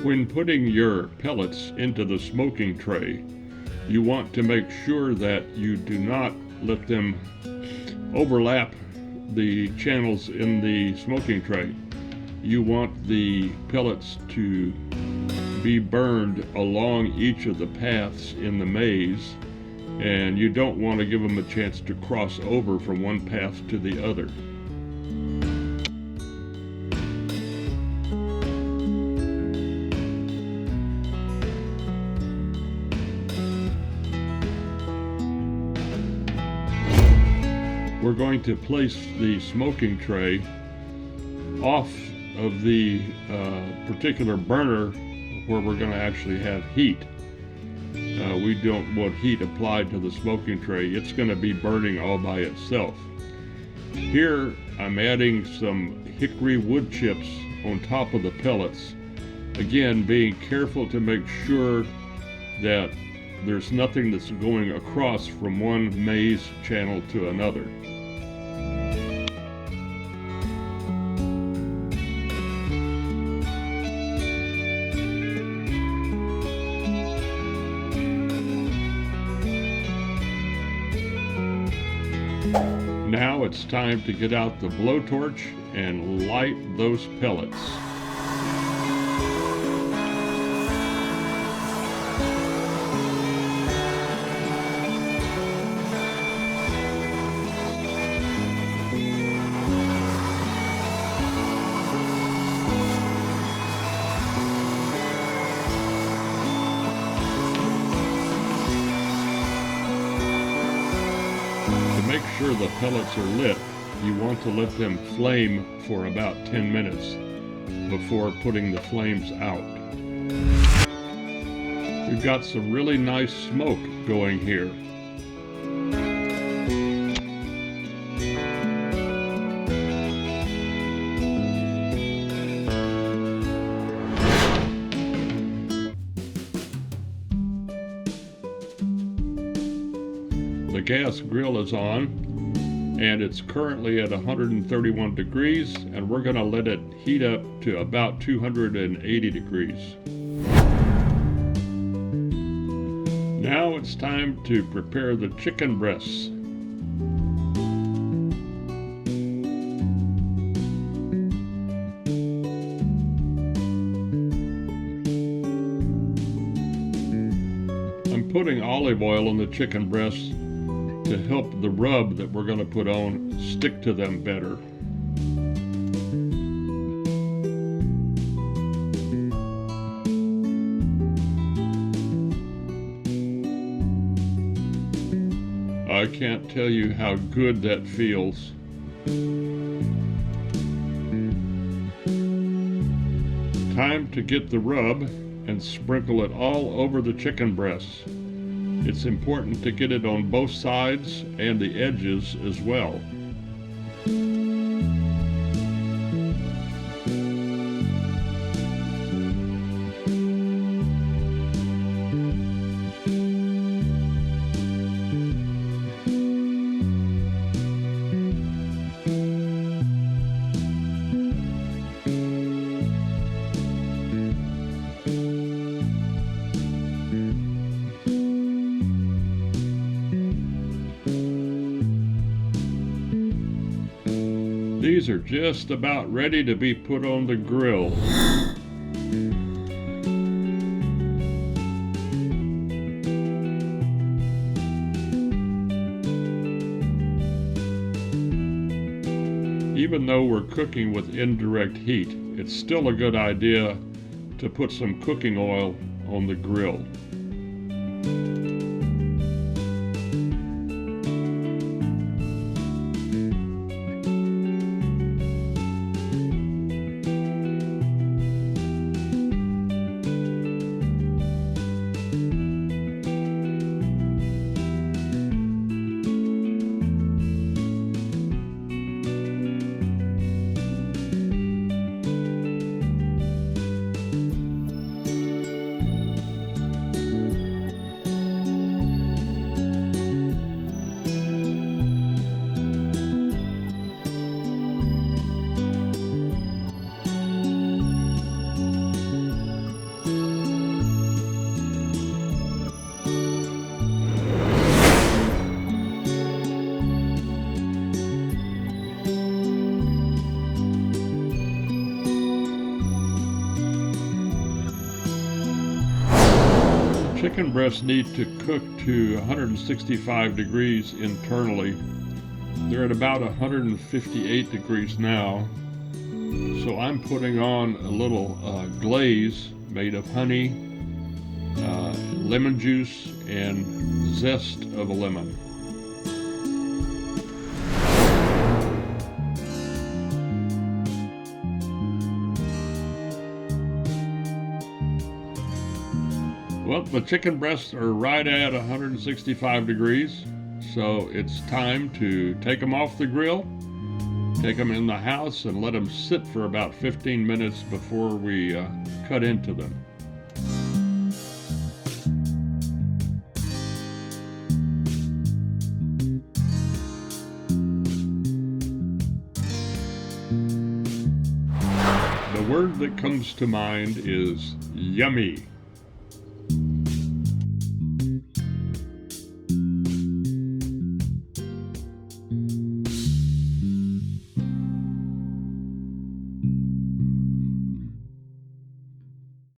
When putting your pellets into the smoking tray, you want to make sure that you do not let them overlap the channels in the smoking tray. You want the pellets to be burned along each of the paths in the maze, and you don't want to give them a chance to cross over from one path to the other. We're going to place the smoking tray off of the particular burner where we're going to actually have heat. We don't want heat applied to the smoking tray. It's going to be burning all by itself. Here I'm adding some hickory wood chips on top of the pellets. Again, being careful to make sure that there's nothing that's going across from one maze channel to another. Now it's time to get out the blowtorch and light those pellets. To make sure the pellets are lit, you want to let them flame for about 10 minutes before putting the flames out. We've got some really nice smoke going here. The gas grill is on, and it's currently at 131 degrees, and we're going to let it heat up to about 280 degrees. Now it's time to prepare the chicken breasts. I'm putting olive oil on the chicken breasts to help the rub that we're going to put on stick to them better. I can't tell you how good that feels. Time to get the rub and sprinkle it all over the chicken breasts. It's important to get it on both sides and the edges as well. These are just about ready to be put on the grill. Even though we're cooking with indirect heat, it's still a good idea to put some cooking oil on the grill. chicken breasts need to cook to 165 degrees internally. They're at about 158 degrees now. So I'm putting on a little glaze made of honey, lemon juice, and zest of a lemon. Well, the chicken breasts are right at 165 degrees, so it's time to take them off the grill, take them in the house, and let them sit for about 15 minutes before we cut into them. The word that comes to mind is yummy.